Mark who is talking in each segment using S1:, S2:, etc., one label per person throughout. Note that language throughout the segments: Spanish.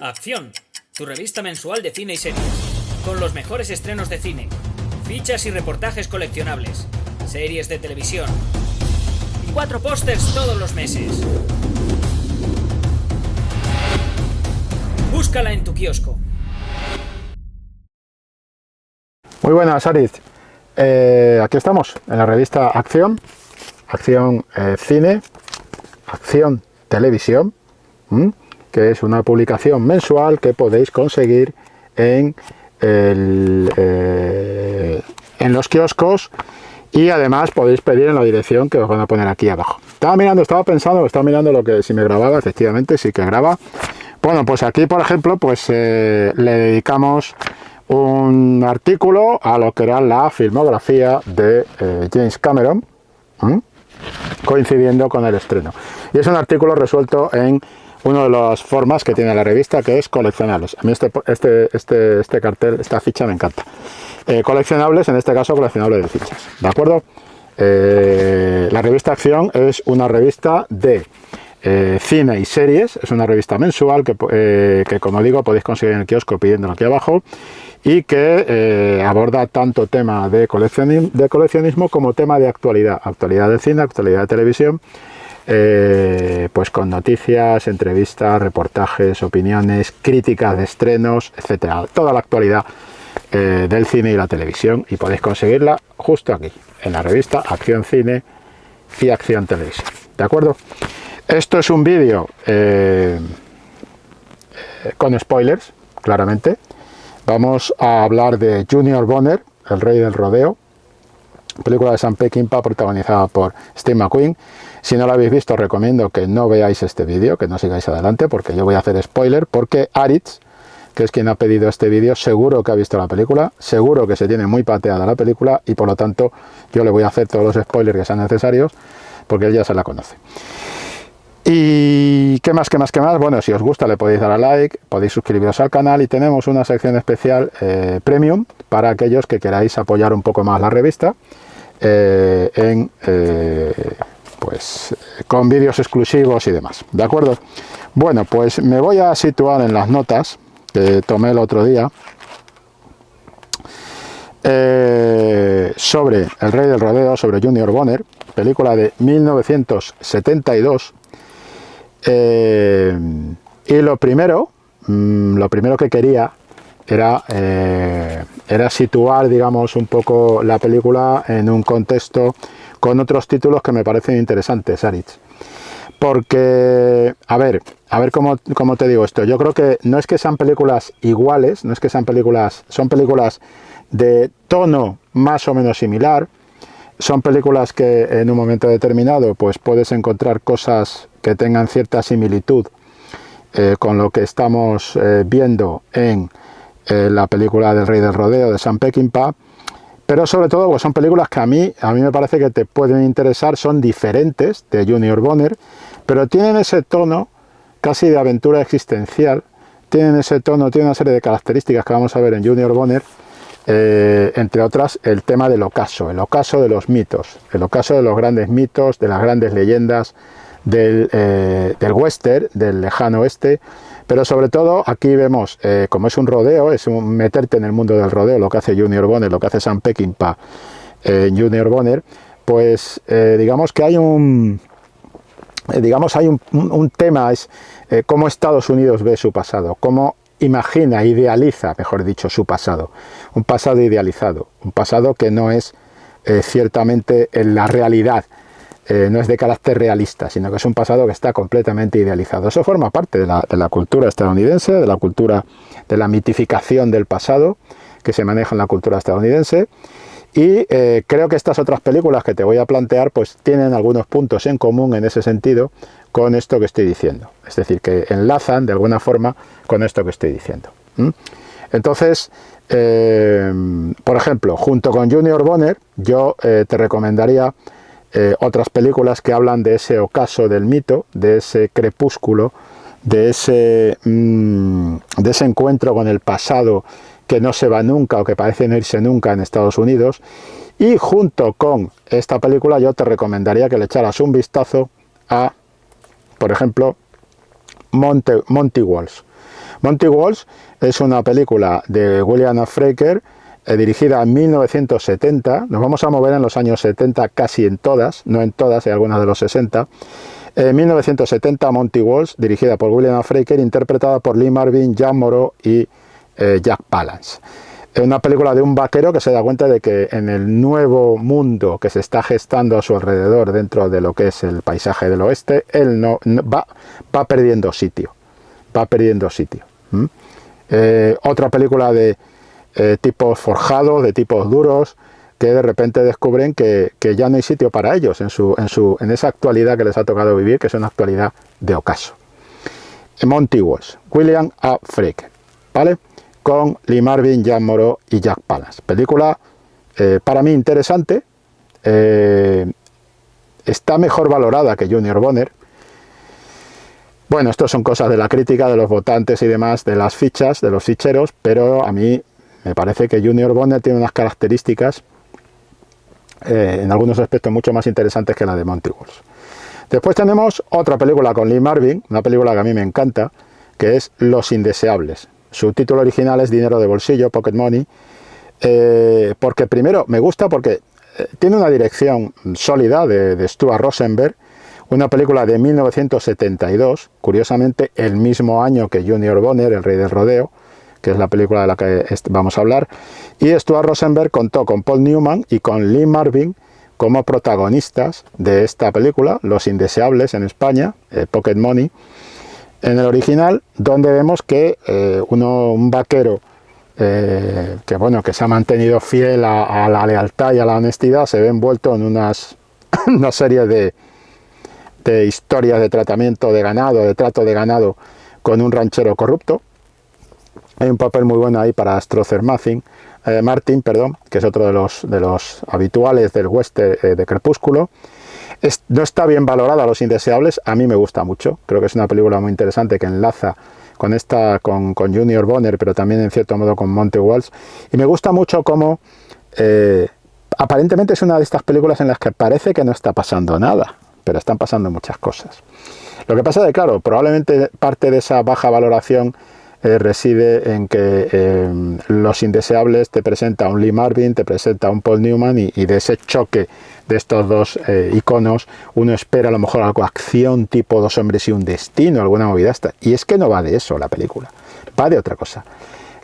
S1: Acción, tu revista mensual de cine y series, con los mejores estrenos de cine, fichas y reportajes coleccionables, series de televisión y 4 pósters todos los meses. Búscala en tu kiosco.
S2: Muy buenas, Aritz. Aquí estamos en la revista Acción, Acción Cine, Acción Televisión, que es una publicación mensual que podéis conseguir en los kioscos, y además podéis pedir en la dirección que os van a poner aquí abajo. Estaba mirando lo que si me grababa. Efectivamente sí que graba. Bueno, pues aquí, por ejemplo, pues le dedicamos un artículo a lo que era la filmografía de James Cameron, coincidiendo con el estreno. Y es un artículo resuelto en una de las formas que tiene la revista, que es coleccionables. A mí este cartel, esta ficha me encanta. Coleccionables, en este caso coleccionables de fichas, ¿de acuerdo? La revista Acción es una revista de cine y series, es una revista mensual que como digo podéis conseguir en el kiosco pidiéndolo aquí abajo, y que aborda tanto tema de coleccionismo como tema de actualidad del cine, actualidad de televisión, pues con noticias, entrevistas, reportajes, opiniones, críticas de estrenos, etcétera, toda la actualidad del cine y la televisión, y podéis conseguirla justo aquí en la revista Acción Cine y Acción Televisión, ¿de acuerdo? Esto es un vídeo con spoilers, claramente. Vamos a hablar de Junior Bonner, el rey del rodeo, película de Sam Peckinpah protagonizada por Steve McQueen. Si no lo habéis visto, os recomiendo que no veáis este vídeo, que no sigáis adelante, porque yo voy a hacer spoiler, porque Aritz, que es quien ha pedido este vídeo, seguro que ha visto la película, seguro que se tiene muy pateada la película, y por lo tanto yo le voy a hacer todos los spoilers que sean necesarios, porque él ya se la conoce. Y ¿qué más? Bueno, si os gusta le podéis dar a like, podéis suscribiros al canal, y tenemos una sección especial premium para aquellos que queráis apoyar un poco más la revista, pues con vídeos exclusivos y demás, ¿de acuerdo? Bueno, pues me voy a situar en las notas que tomé el otro día sobre El rey del rodeo, sobre Junior Bonner, película de 1972. Y lo primero que quería era situar, digamos, un poco la película en un contexto con otros títulos que me parecen interesantes, Aritz. Porque, a ver cómo te digo esto. Yo creo que no es que sean películas iguales, no es que sean películas, son películas de tono más o menos similar. Son películas que en un momento determinado pues puedes encontrar cosas que tengan cierta similitud con lo que estamos viendo en la película del rey del rodeo de Sam Peckinpah, pero sobre todo pues son películas que a mí me parece que te pueden interesar, son diferentes de Junior Bonner, pero tienen ese tono casi de aventura existencial, tienen ese tono, tienen una serie de características que vamos a ver en Junior Bonner. Entre otras el tema del ocaso, el ocaso de los mitos, el ocaso de los grandes mitos, de las grandes leyendas del western, del lejano oeste, pero sobre todo aquí vemos, como es un rodeo, es un meterte en el mundo del rodeo, lo que hace Junior Bonner, lo que hace Sam Peckinpah en Junior Bonner, pues digamos que hay un tema, es cómo Estados Unidos ve su pasado, cómo imagina, idealiza, mejor dicho, su pasado. Un pasado idealizado, un pasado que no es ciertamente en la realidad, no es de carácter realista, sino que es un pasado que está completamente idealizado. Eso forma parte de la cultura estadounidense, de la cultura de la mitificación del pasado que se maneja en la cultura estadounidense. Y creo que estas otras películas que te voy a plantear pues tienen algunos puntos en común en ese sentido con esto que estoy diciendo, es decir, que enlazan de alguna forma con esto que estoy diciendo. Entonces, por ejemplo, junto con Junior Bonner, yo te recomendaría otras películas que hablan de ese ocaso del mito, de ese crepúsculo, de ese encuentro con el pasado que no se va nunca o que parece no irse nunca en Estados Unidos. Y junto con esta película yo te recomendaría que le echaras un vistazo a, por ejemplo, Monty Walsh. Monty Walsh es una película de William Fricker, dirigida en 1970. Nos vamos a mover en los años 70 casi en todas, no en todas, hay algunas de los 60. En 1970, Monty Walsh, dirigida por William Fricker, interpretada por Lee Marvin, Jean Moreau y Jack Palance. Es una película de un vaquero que se da cuenta de que en el nuevo mundo que se está gestando a su alrededor dentro de lo que es el paisaje del oeste, él va perdiendo sitio. Otra película de tipos forjados, de tipos duros, que de repente descubren que ya no hay sitio para ellos en esa actualidad que les ha tocado vivir, que es una actualidad de ocaso. Monty Walsh, William A. Fricker, ¿vale? Con Lee Marvin, Jean Moreau y Jack Palance. Película para mí interesante, está mejor valorada que Junior Bonner. Bueno, esto son cosas de la crítica, de los votantes y demás, de las fichas, de los ficheros, pero a mí me parece que Junior Bonner tiene unas características en algunos aspectos mucho más interesantes que la de Monty Walsh. Después tenemos otra película con Lee Marvin, una película que a mí me encanta, que es Los Indeseables. Su título original es Dinero de bolsillo, Pocket Money, porque primero me gusta porque tiene una dirección sólida de Stuart Rosenberg, una película de 1972, curiosamente el mismo año que Junior Bonner, El Rey del Rodeo, que es la película de la que vamos a hablar, y Stuart Rosenberg contó con Paul Newman y con Lee Marvin como protagonistas de esta película, Los Indeseables en España, Pocket Money, en el original, donde vemos que un vaquero que se ha mantenido fiel a la lealtad y a la honestidad se ve envuelto en una serie de historias de tratamiento de ganado, de trato de ganado con un ranchero corrupto. Hay un papel muy bueno ahí para Strother Martin, que es otro de los habituales del western de Crepúsculo. No está bien valorada Los Indeseables, a mí me gusta mucho, creo que es una película muy interesante que enlaza con Junior Bonner, pero también en cierto modo con Monty Walsh, y me gusta mucho cómo aparentemente es una de estas películas en las que parece que no está pasando nada, pero están pasando muchas cosas. Lo que pasa es que, claro, probablemente parte de esa baja valoración reside en que Los Indeseables te presenta a un Lee Marvin, te presenta a un Paul Newman, y de ese choque de estos dos iconos uno espera a lo mejor algo acción tipo Dos hombres y un destino, alguna movida esta, y es que no va de eso la película, va de otra cosa.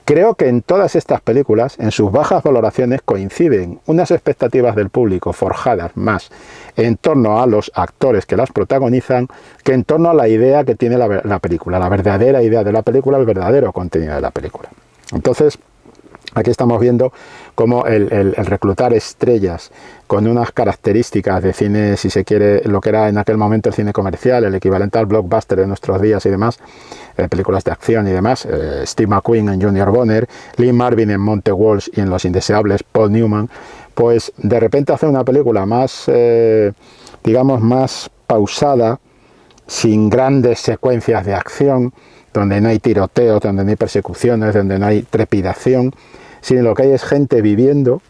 S2: Creo que en todas estas películas, en sus bajas valoraciones, coinciden unas expectativas del público forjadas más en torno a los actores que las protagonizan que en torno a la idea que tiene la película, la verdadera idea de la película, el verdadero contenido de la película. Entonces, aquí estamos viendo cómo el reclutar estrellas con unas características de cine, si se quiere, lo que era en aquel momento el cine comercial, el equivalente al blockbuster de nuestros días y demás, películas de acción y demás, Steve McQueen en Junior Bonner, Lee Marvin en Monty Walsh y en Los Indeseables, Paul Newman, pues de repente hace una película más, digamos, más pausada, sin grandes secuencias de acción, donde no hay tiroteos, donde no hay persecuciones, donde no hay trepidación, sino lo que hay es gente viviendo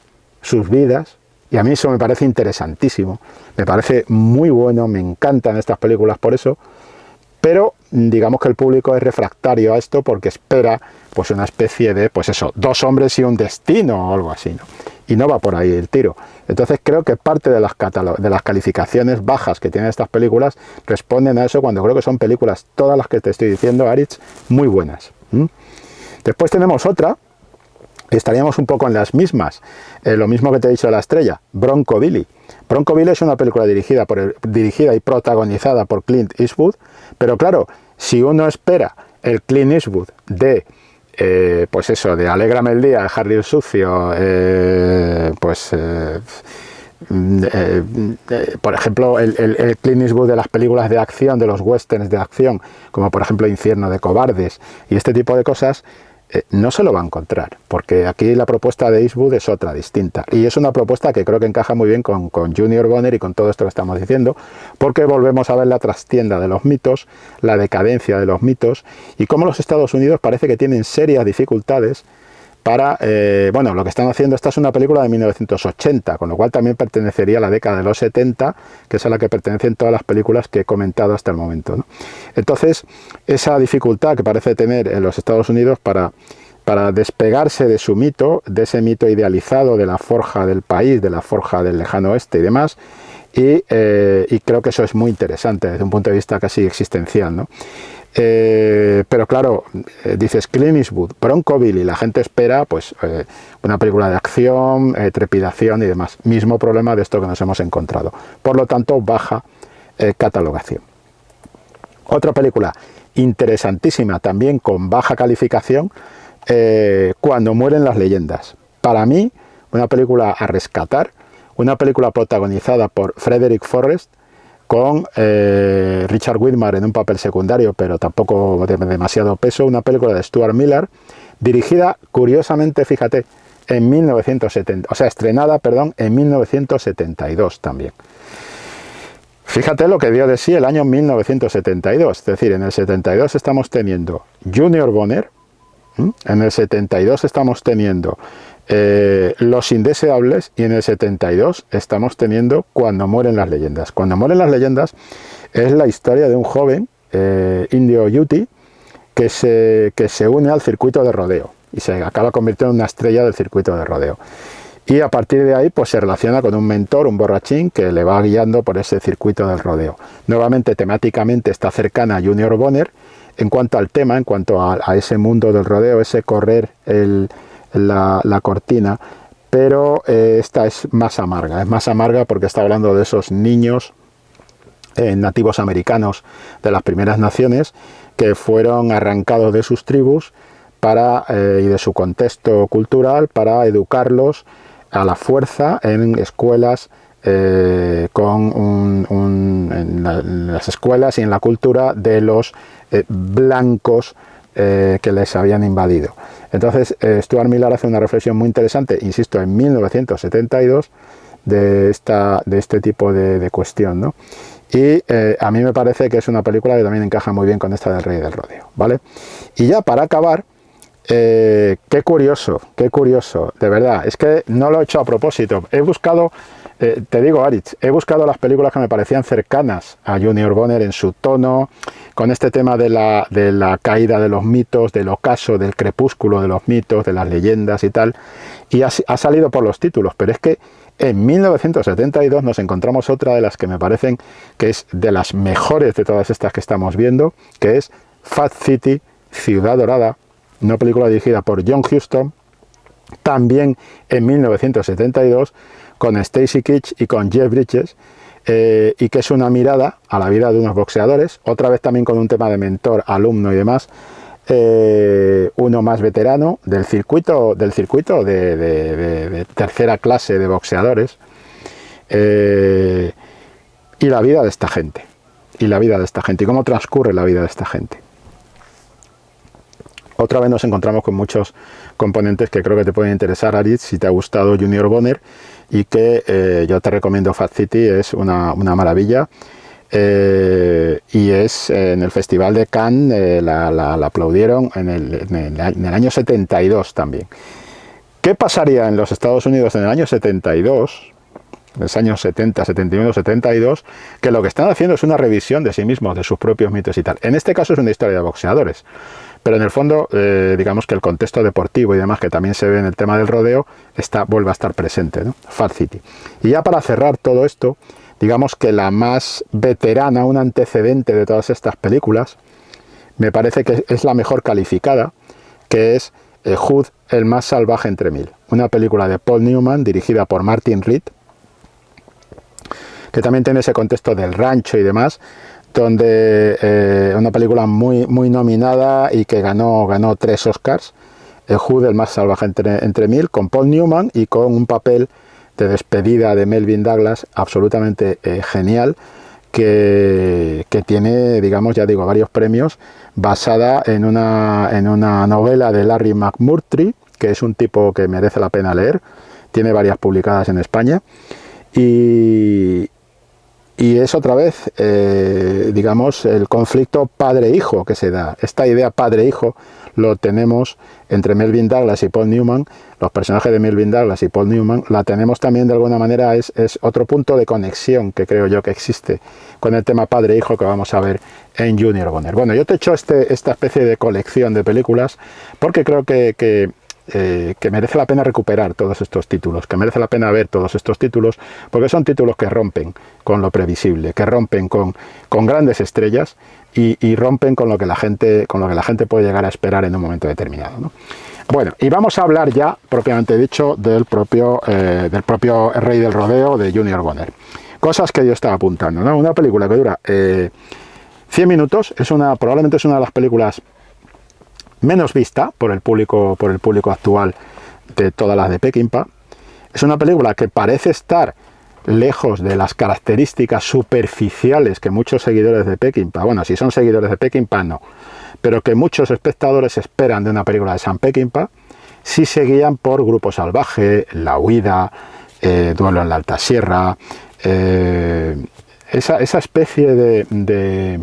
S2: sus vidas, y a mí eso me parece interesantísimo, me parece muy bueno, me encantan estas películas por eso, pero digamos que el público es refractario a esto porque espera pues una especie de, pues eso, Dos hombres y un destino o algo así, ¿no? Y no va por ahí el tiro. Entonces creo que parte de las calificaciones bajas que tienen estas películas responden a eso, cuando creo que son películas, todas las que te estoy diciendo, Aritz, muy buenas. Después tenemos otra, estaríamos un poco en las mismas, lo mismo que te he dicho de La Estrella, Bronco Billy. Bronco Billy es una película dirigida y protagonizada por Clint Eastwood, pero claro, si uno espera el Clint Eastwood de pues eso, de Alégrame el día, Harry el sucio, por ejemplo el Clint Eastwood de las películas de acción, de los westerns de acción, como por ejemplo Infierno de cobardes y este tipo de cosas, no se lo va a encontrar, porque aquí la propuesta de Eastwood es otra, distinta, y es una propuesta que creo que encaja muy bien con Junior Bonner y con todo esto que estamos diciendo, porque volvemos a ver la trastienda de los mitos, la decadencia de los mitos, y cómo los Estados Unidos parece que tienen serias dificultades para, bueno, lo que están haciendo, esta es una película de 1980, con lo cual también pertenecería a la década de los 70, que es a la que pertenecen todas las películas que he comentado hasta el momento, ¿no? Entonces, esa dificultad que parece tener en los Estados Unidos para despegarse de su mito, de ese mito idealizado de la forja del país, de la forja del lejano oeste y demás, y creo que eso es muy interesante desde un punto de vista casi existencial, ¿no? Pero claro, dices Clint Eastwood, Bronco Billy, la gente espera pues una película de acción, trepidación y demás. Mismo problema de esto que nos hemos encontrado. Por lo tanto, baja catalogación. Otra película interesantísima, también con baja calificación, Cuando mueren las leyendas. Para mí, una película a rescatar, una película protagonizada por Frederick Forrest, con Richard Widmark en un papel secundario, pero tampoco de demasiado peso, una película de Stuart Miller, dirigida, curiosamente, fíjate, en 1970, o sea, estrenada, perdón, en 1972 también. Fíjate lo que dio de sí el año 1972, es decir, en el 72 estamos teniendo Junior Bonner, en el 72 estamos teniendo Los Indeseables, y en el 72 estamos teniendo Cuando mueren las leyendas. Cuando mueren las leyendas es la historia de un joven indio Yuti que se une al circuito de rodeo y se acaba convirtiendo en una estrella del circuito de rodeo. Y a partir de ahí pues se relaciona con un mentor, un borrachín, que le va guiando por ese circuito del rodeo. Nuevamente, temáticamente está cercana a Junior Bonner en cuanto al tema, en cuanto a ese mundo del rodeo, ese correr la cortina, pero esta es más amarga porque está hablando de esos niños nativos americanos de las primeras naciones que fueron arrancados de sus tribus y de su contexto cultural para educarlos a la fuerza en escuelas, en las escuelas y en la cultura de los blancos que les habían invadido. Entonces, Stuart Miller hace una reflexión muy interesante, insisto, en 1972, de este tipo de cuestión, ¿no? Y a mí me parece que es una película que también encaja muy bien con esta del Rey del Rodeo, ¿vale? Y ya para acabar, qué curioso, de verdad, es que no lo he hecho a propósito. He buscado, te digo, Aritz, he buscado las películas que me parecían cercanas a Junior Bonner en su tono, con este tema de la caída de los mitos, del ocaso, del crepúsculo de los mitos, de las leyendas y tal, y ha salido por los títulos, pero es que en 1972 nos encontramos otra de las que me parecen que es de las mejores de todas estas que estamos viendo, que es Fat City, Ciudad Dorada, una película dirigida por John Huston, también en 1972, con Stacy Keach y con Jeff Bridges, y que es una mirada a la vida de unos boxeadores, otra vez también con un tema de mentor, alumno y demás, uno más veterano del circuito de tercera clase de boxeadores, y la vida de esta gente, y cómo transcurre la vida de esta gente. Otra vez nos encontramos con muchos componentes que creo que te pueden interesar, Aritz, si te ha gustado Junior Bonner, y que yo te recomiendo. Fat City es una maravilla, y es en el Festival de Cannes, la aplaudieron en el año 72 también. ¿Qué pasaría en los Estados Unidos en el año 72? Los años 70, 71, 72, que lo que están haciendo es una revisión de sí mismos, de sus propios mitos y tal. En este caso es una historia de boxeadores, pero en el fondo, digamos que el contexto deportivo y demás, que también se ve en el tema del rodeo, vuelve a estar presente, ¿no? Fat City. Y ya para cerrar todo esto, digamos que la más veterana, un antecedente de todas estas películas, me parece que es la mejor calificada, que es Hood, el más salvaje entre mil. Una película de Paul Newman, dirigida por Martin Reed, que también tiene ese contexto del rancho y demás, donde una película muy nominada y que ganó 3 Oscars, Hood, el más salvaje entre mil, con Paul Newman y con un papel de despedida de Melvyn Douglas absolutamente genial, que tiene, digamos, ya digo, varios premios, basada en una novela de Larry McMurtry, que es un tipo que merece la pena leer, tiene varias publicadas en España, y Y es otra vez, digamos, el conflicto padre-hijo que se da. Esta idea padre-hijo lo tenemos entre Melvyn Douglas y Paul Newman. Los personajes de Melvyn Douglas y Paul Newman la tenemos también de alguna manera, es otro punto de conexión que creo yo que existe con el tema padre-hijo que vamos a ver en Junior Bonner. Bueno, yo te he hecho esta especie de colección de películas porque creo que merece la pena recuperar todos estos títulos, que merece la pena ver todos estos títulos, porque son títulos que rompen con lo previsible, que rompen con grandes estrellas y rompen con lo que la gente puede llegar a esperar en un momento determinado, ¿no? Bueno, y vamos a hablar ya, propiamente dicho, del propio Rey del Rodeo de Junior Bonner. Cosas que yo estaba apuntando, ¿no? Una película que dura 100 minutos, probablemente es una de las películas menos vista por el público actual de todas las de Peckinpah. Es una película que parece estar lejos de las características superficiales que muchos seguidores de Peckinpah, bueno, si son seguidores de Peckinpah no, pero que muchos espectadores esperan de una película de Sam Peckinpah, si se guían por Grupo Salvaje, La Huida, Duelo en la Alta Sierra, esa especie de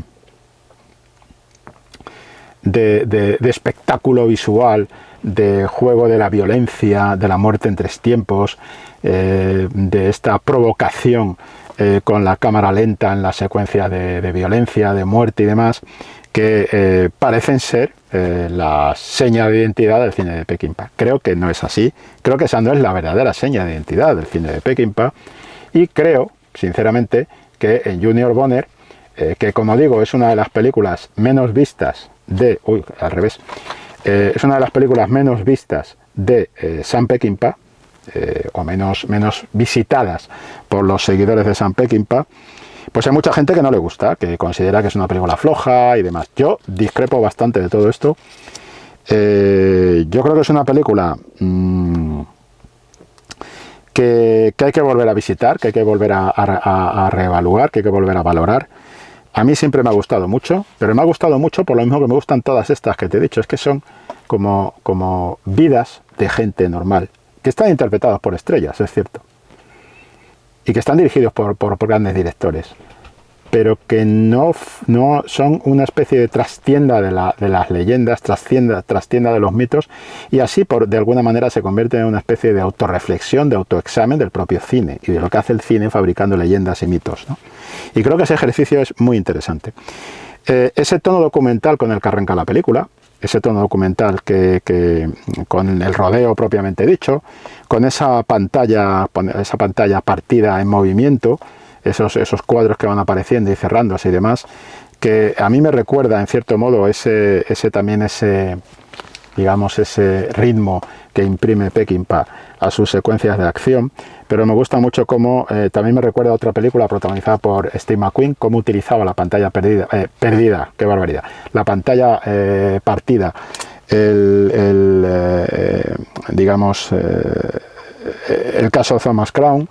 S2: espectáculo visual, de juego de la violencia, de la muerte en tres tiempos, de esta provocación con la cámara lenta en las secuencias de violencia, de muerte y demás, que parecen ser la seña de identidad del cine de Peckinpah. Creo que no es así, creo que esa no es la verdadera seña de identidad del cine de Peckinpah, y creo, sinceramente, que en Junior Bonner, que como digo es una de las películas menos vistas es una de las películas menos vistas de Sam Peckinpah, o menos visitadas por los seguidores de Sam Peckinpah, pues hay mucha gente que no le gusta, que considera que es una película floja y demás. Yo discrepo bastante de todo esto. Yo creo que es una película que hay que volver a visitar, que hay que volver a reevaluar, que hay que volver a valorar. A mí siempre me ha gustado mucho, pero me ha gustado mucho por lo mismo que me gustan todas estas que te he dicho. Es que son como vidas de gente normal, que están interpretados por estrellas, es cierto, y que están dirigidos por grandes directores, pero que no son una especie de trastienda de las leyendas, trastienda de los mitos, y así de alguna manera se convierte en una especie de autorreflexión, de autoexamen del propio cine y de lo que hace el cine fabricando leyendas y mitos, ¿no? Y creo que ese ejercicio es muy interesante. Ese tono documental con el que arranca la película, ese tono documental que con el rodeo propiamente dicho, con esa pantalla partida en movimiento, esos cuadros que van apareciendo y cerrándose y demás, que a mí me recuerda en cierto modo ese ritmo que imprime Peckinpah a sus secuencias de acción, pero me gusta mucho cómo también me recuerda a otra película protagonizada por Steve McQueen, cómo utilizaba la pantalla perdida, qué barbaridad, la pantalla partida, el caso Thomas Crown,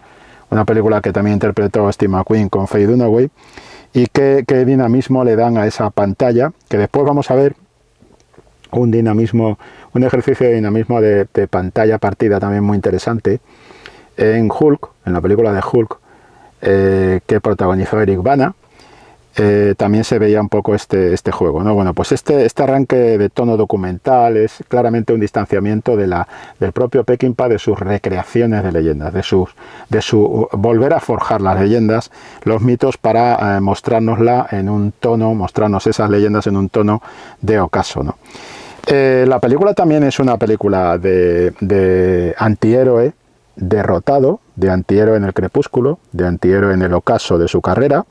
S2: una película que también interpretó Steve McQueen con Faye Dunaway, y qué dinamismo le dan a esa pantalla, que después vamos a ver un ejercicio de dinamismo de pantalla partida también muy interesante en Hulk, en la película de Hulk, que protagonizó Eric Bana. También se veía un poco este juego, ¿no? Bueno, pues este arranque de tono documental es claramente un distanciamiento del propio Peckinpah, de sus recreaciones de leyendas, de su volver a forjar las leyendas, los mitos, para mostrarnos esas leyendas en un tono de ocaso, ¿no? La película también es una película de antihéroe derrotado, de antihéroe en el crepúsculo, de antihéroe en el ocaso de su carrera.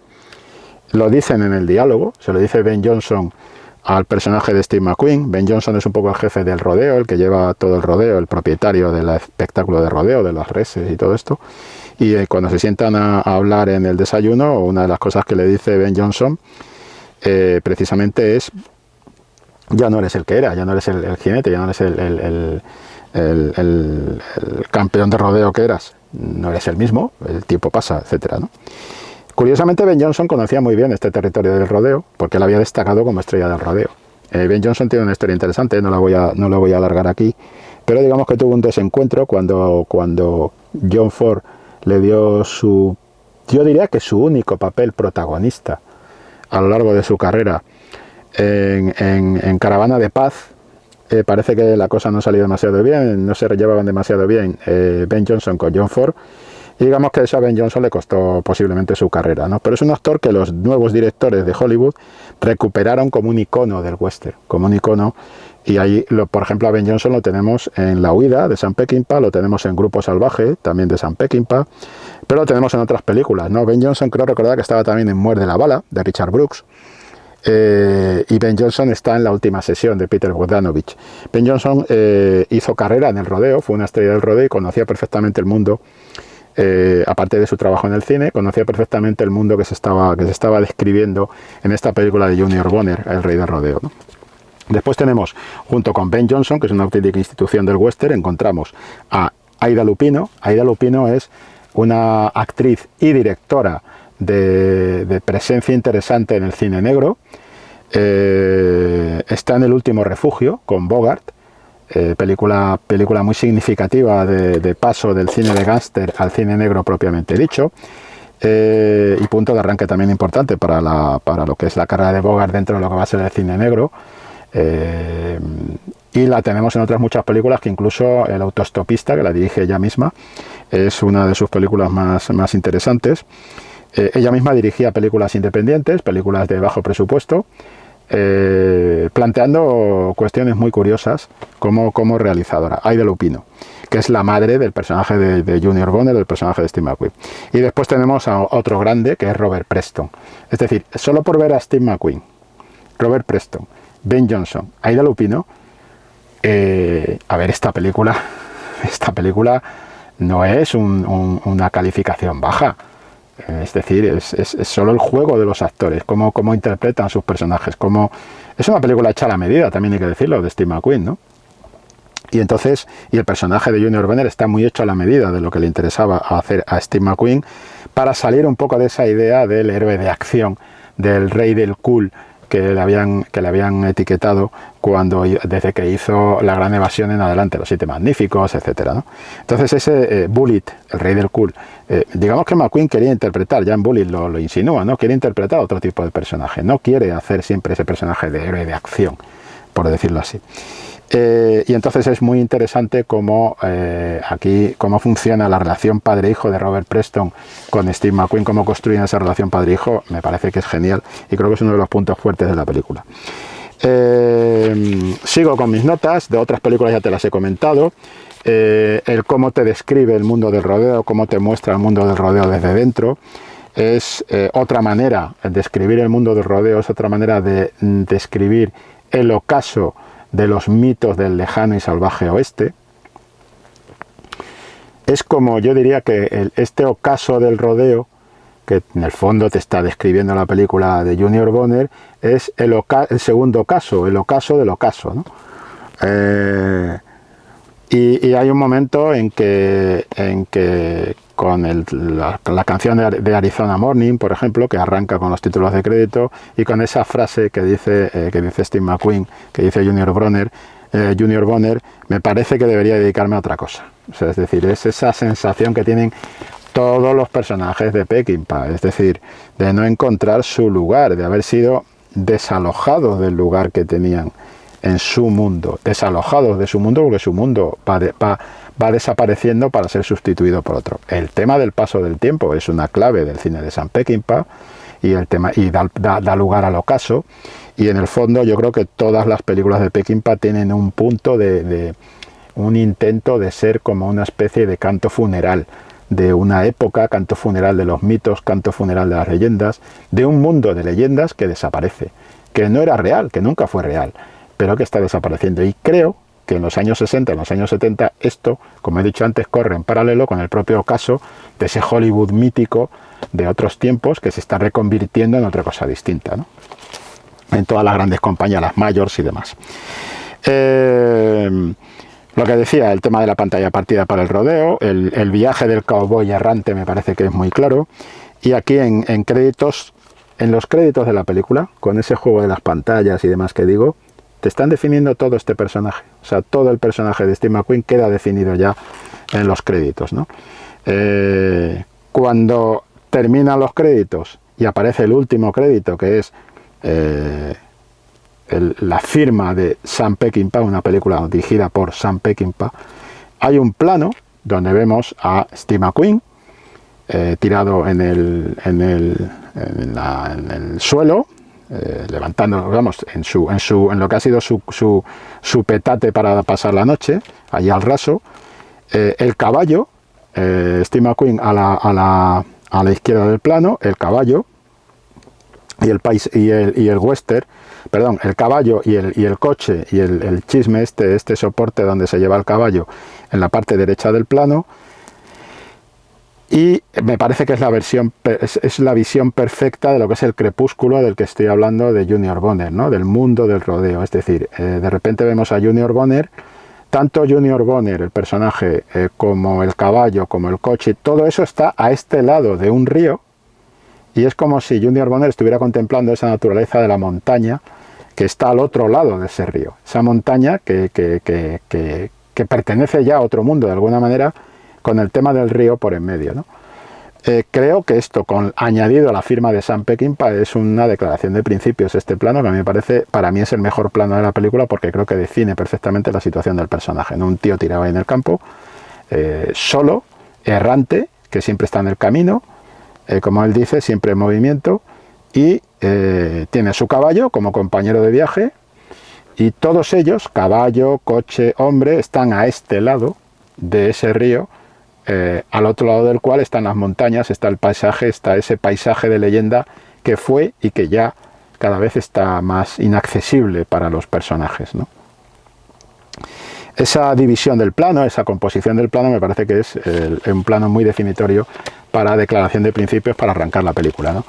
S2: Lo dicen en el diálogo, se lo dice Ben Johnson al personaje de Steve McQueen. Ben Johnson es un poco el jefe del rodeo, el que lleva todo el rodeo, el propietario del espectáculo de rodeo, de las reses y todo esto. Y cuando se sientan a hablar en el desayuno, una de las cosas que le dice Ben Johnson precisamente es: ya no eres el que era, ya no eres el jinete, ya no eres el campeón de rodeo que eras, no eres el mismo, el tiempo pasa, etcétera, ¿no? Curiosamente, Ben Johnson conocía muy bien este territorio del rodeo, porque él había destacado como estrella del rodeo. Ben Johnson tiene una historia interesante, no la voy a alargar aquí, pero digamos que tuvo un desencuentro cuando John Ford le dio su yo diría que su único papel protagonista a lo largo de su carrera en Caravana de Paz. Parece que la cosa no salió demasiado bien, no se llevaban demasiado bien Ben Johnson con John Ford, y digamos que eso a Ben Johnson le costó posiblemente su carrera, ¿no? Pero es un actor que los nuevos directores de Hollywood recuperaron como un icono del western, como un icono, y ahí, por ejemplo, a Ben Johnson lo tenemos en La Huida de Sam Peckinpah, lo tenemos en Grupo Salvaje, también de Sam Peckinpah, pero lo tenemos en otras películas, ¿no? Ben Johnson creo recordar que estaba también en Muerde la Bala, de Richard Brooks, y Ben Johnson está en La Última Sesión de Peter Bogdanovich. Ben Johnson hizo carrera en el rodeo, fue una estrella del rodeo y conocía perfectamente el mundo, aparte de su trabajo en el cine, conocía perfectamente el mundo que se estaba describiendo en esta película de Junior Bonner, El Rey del Rodeo, ¿no? Después tenemos, junto con Ben Johnson, que es una auténtica institución del western, encontramos a Aida Lupino. Aida Lupino es una actriz y directora de presencia interesante en el cine negro. Está en El Último Refugio con Bogart, película muy significativa de paso del cine de gángster al cine negro propiamente dicho, y punto de arranque también importante para lo que es la carrera de Bogart dentro de lo que va a ser el cine negro. Y la tenemos en otras muchas películas, que incluso El Autoestopista, que la dirige ella misma, es una de sus películas más interesantes. Ella misma dirigía películas independientes, películas de bajo presupuesto, planteando cuestiones muy curiosas como realizadora. Aida Lupino, que es la madre del personaje de Junior Bonner, del personaje de Steve McQueen. Y después tenemos a otro grande, que es Robert Preston. Es decir, solo por ver a Steve McQueen, Robert Preston, Ben Johnson, Aida Lupino, a ver, esta película no es una calificación baja. Es decir, es solo el juego de los actores, cómo interpretan sus personajes, es una película hecha a la medida, también hay que decirlo, de Steve McQueen, ¿no? Y entonces, el personaje de Junior Bonner está muy hecho a la medida de lo que le interesaba hacer a Steve McQueen, para salir un poco de esa idea del héroe de acción, del rey del cool, que le habían etiquetado desde que hizo La Gran Evasión en adelante, Los Siete Magníficos, etcétera, ¿no? Entonces ese Bullitt, el rey del cool, digamos que McQueen quería interpretar, ya en Bullitt lo insinúa, ¿no? Quiere interpretar otro tipo de personaje, no quiere hacer siempre ese personaje de héroe de acción, por decirlo así. Y entonces es muy interesante cómo funciona la relación padre-hijo de Robert Preston con Steve McQueen, cómo construyen esa relación padre-hijo. Me parece que es genial y creo que es uno de los puntos fuertes de la película. Sigo con mis notas, de otras películas ya te las he comentado. El cómo te describe el mundo del rodeo, cómo te muestra el mundo del rodeo desde dentro. Es otra manera de describir el mundo del rodeo, es otra manera de describir el ocaso de los mitos del lejano y salvaje oeste. Es como, yo diría que este ocaso del rodeo, que en el fondo te está describiendo la película de Junior Bonner, es el segundo ocaso, el ocaso del ocaso, ¿no? Y hay un momento en que con la canción de Arizona Morning, por ejemplo, que arranca con los títulos de crédito, y con esa frase que dice Steve McQueen, que dice Junior Bonner, me parece que debería dedicarme a otra cosa. O sea, es decir, es esa sensación que tienen todos los personajes de Peckinpah, es decir, de no encontrar su lugar, de haber sido desalojados del lugar que tenían en su mundo, desalojados de su mundo, porque su mundo va desapareciendo para ser sustituido por otro. El tema del paso del tiempo es una clave del cine de Sam Peckinpah, y da lugar al ocaso, y en el fondo yo creo que todas las películas de Peckinpah tienen un punto un intento de ser como una especie de canto funeral de una época, canto funeral de los mitos, canto funeral de las leyendas, de un mundo de leyendas que desaparece, que no era real, que nunca fue real, pero que está desapareciendo. Y creo que en los años 60, en los años 70, esto, como he dicho antes, corre en paralelo con el propio caso de ese Hollywood mítico de otros tiempos que se está reconvirtiendo en otra cosa distinta, ¿no? En todas las grandes compañías, las mayors y demás. Lo que decía, el tema de la pantalla partida para el rodeo, el viaje del cowboy errante me parece que es muy claro. Y aquí en créditos, en los créditos de la película, con ese juego de las pantallas y demás que digo, te están definiendo todo este personaje. O sea, todo el personaje de Steve McQueen queda definido ya en los créditos, ¿no? Cuando terminan los créditos y aparece el último crédito, que es la firma de Sam Peckinpah, una película dirigida por Sam Peckinpah, hay un plano donde vemos a Steve McQueen tirado en el suelo, levantando, vamos, en lo que ha sido su petate para pasar la noche, allí al raso. El caballo, Steve McQueen a la izquierda del plano, el caballo y el western, perdón, el caballo y el coche y el chisme, este soporte donde se lleva el caballo, en la parte derecha del plano. Y me parece que es la visión perfecta de lo que es el crepúsculo del que estoy hablando, de Junior Bonner, ¿no? Del mundo del rodeo. Es decir, de repente vemos a Junior Bonner, tanto Junior Bonner, el personaje, como el caballo, como el coche, todo eso está a este lado de un río, y es como si Junior Bonner estuviera contemplando esa naturaleza de la montaña que está al otro lado de ese río. Esa montaña que pertenece ya a otro mundo, de alguna manera, con el tema del río por en medio, ¿no? Creo que esto, añadido a la firma de Sam Peckinpah, es una declaración de principios. Este plano, que a mí me parece, para mí es el mejor plano de la película, porque creo que define perfectamente la situación del personaje, ¿no? Un tío tirado ahí en el campo, solo, errante, que siempre está en el camino, como él dice, siempre en movimiento, y tiene a su caballo como compañero de viaje, y todos ellos, caballo, coche, hombre, están a este lado de ese río, al otro lado del cual están las montañas, está el paisaje, está ese paisaje de leyenda que fue y que ya cada vez está más inaccesible para los personajes, ¿no? Esa división del plano, esa composición del plano, me parece que es un plano muy definitorio para declaración de principios, para arrancar la película, ¿no?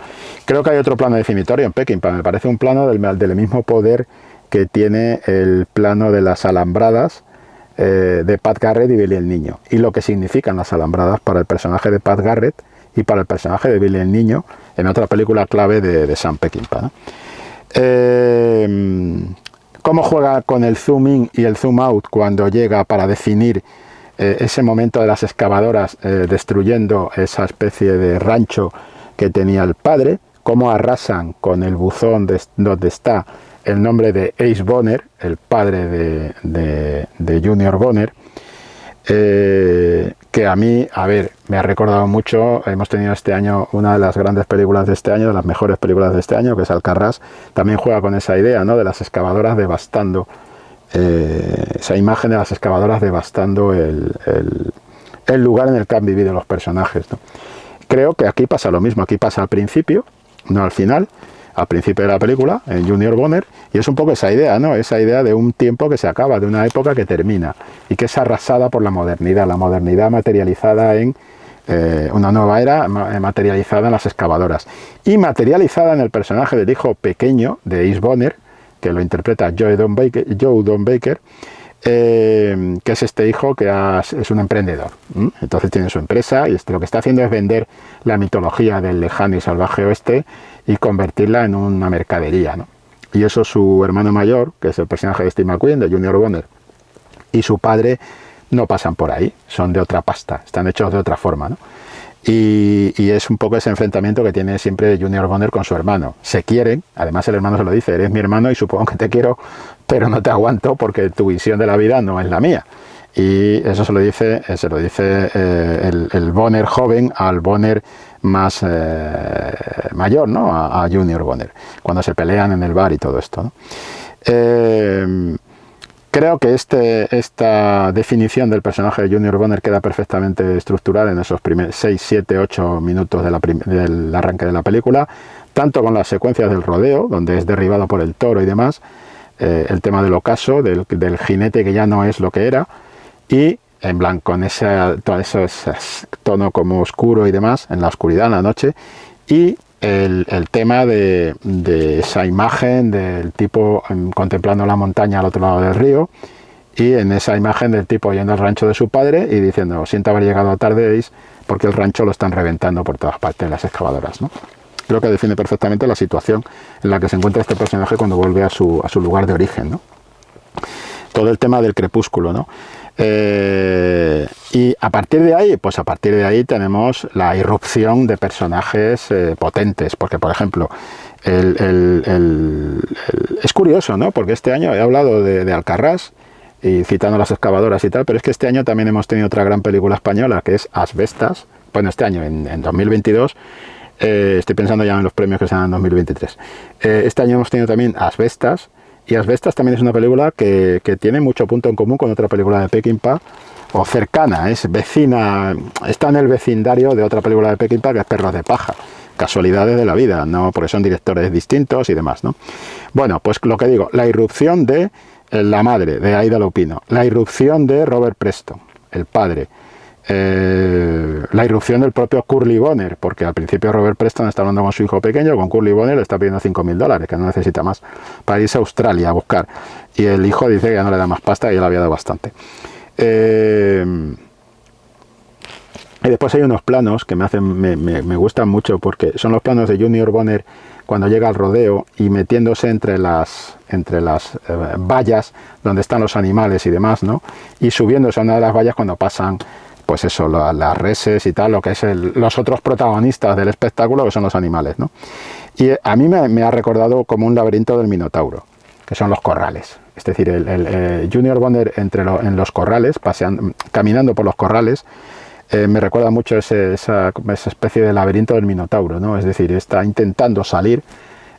S2: Creo que hay otro plano definitorio en Peckinpah, me parece un plano del mismo poder que tiene el plano de las alambradas de Pat Garrett y Billy el Niño, y lo que significan las alambradas para el personaje de Pat Garrett y para el personaje de Billy el Niño, en otra película clave de Sam Peckinpah, ¿no? Cómo juega con el zoom in y el zoom out cuando llega para definir ese momento de las excavadoras destruyendo esa especie de rancho que tenía el padre, cómo arrasan con el buzón donde está el nombre de Ace Bonner, el padre de Junior Bonner, que a mí, me ha recordado mucho. Hemos tenido este año una de las grandes películas de este año, de las mejores películas de este año, que es Alcarrás. También juega con esa idea, ¿no?, de las excavadoras devastando, esa imagen de las excavadoras devastando el lugar en el que han vivido los personajes, ¿no? Creo que aquí pasa lo mismo, aquí pasa al principio, no al final, al principio de la película, en Junior Bonner, y es un poco esa idea, ¿no? Esa idea de un tiempo que se acaba, de una época que termina, y que es arrasada por la modernidad materializada en una nueva era, materializada en las excavadoras, y materializada en el personaje del hijo pequeño de Ace Bonner, que lo interpreta Joe Don Baker, que es este hijo que es un emprendedor. Entonces tiene su empresa y lo que está haciendo es vender la mitología del lejano y salvaje oeste y convertirla en una mercadería, ¿no? Y eso su hermano mayor, que es el personaje de Steve McQueen, de Junior Bonner, y su padre no pasan por ahí, son de otra pasta, están hechos de otra forma, ¿no? Y es un poco ese enfrentamiento que tiene siempre Junior Bonner con su hermano. Se quieren, además el hermano se lo dice: eres mi hermano y supongo que te quiero, pero no te aguanto porque tu visión de la vida no es la mía. Y eso se lo dice el Bonner joven al Bonner más mayor, ¿no?, a Junior Bonner, cuando se pelean en el bar y todo esto, ¿no? Creo que esta definición del personaje de Junior Bonner queda perfectamente estructurada en esos primeros 6, 7, 8 minutos del arranque de la película, tanto con las secuencias del rodeo, donde es derribado por el toro y demás, el tema del ocaso, del jinete que ya no es lo que era, y en blanco, con todo ese tono como oscuro y demás, en la oscuridad, en la noche, y el tema de esa imagen del tipo contemplando la montaña al otro lado del río, y en esa imagen del tipo yendo al rancho de su padre y diciendo: siento haber llegado tarde, porque el rancho lo están reventando por todas partes las excavadoras, ¿no? Creo que define perfectamente la situación en la que se encuentra este personaje cuando vuelve a su lugar de origen, ¿no? todo el tema del crepúsculo, ¿no? Y a partir de ahí, pues a partir de ahí tenemos la irrupción de personajes potentes, porque por ejemplo, es curioso, ¿no? Porque este año he hablado de Alcarrás, y citando las excavadoras y tal, pero es que este año también hemos tenido otra gran película española, que es Asbestas. Bueno, este año, en 2022, estoy pensando ya en los premios que se dan en 2023. Este año hemos tenido también Asbestas, y Asbestas también es una película que tiene mucho punto en común con otra película de Peckinpah, o cercana, es vecina, está en el vecindario de otra película de Peckinpah, que es Perros de paja. Casualidades de la vida, no, porque son directores distintos y demás, ¿no? Bueno, pues lo que digo, la irrupción de la madre, de Aida Lupino, la irrupción de Robert Preston, el padre, la irrupción del propio Curly Bonner, porque al principio Robert Preston está hablando con su hijo pequeño, con Curly Bonner le está pidiendo $5.000, que no necesita más, para irse a Australia a buscar, y el hijo dice que ya no le da más pasta, y ya le había dado bastante. Y después hay unos planos que me gustan mucho, porque son los planos de Junior Bonner cuando llega al rodeo y metiéndose entre las vallas donde están los animales y demás, ¿no? Y subiéndose a una de las vallas cuando pasan, pues eso, las reses y tal, lo que es los otros protagonistas del espectáculo, que son los animales, ¿no? Y a mí me ha recordado como un laberinto del Minotauro, que son los corrales. Es decir, el Junior Bonner en los corrales, caminando por los corrales, me recuerda mucho esa especie de laberinto del Minotauro, ¿no? Es decir, está intentando salir.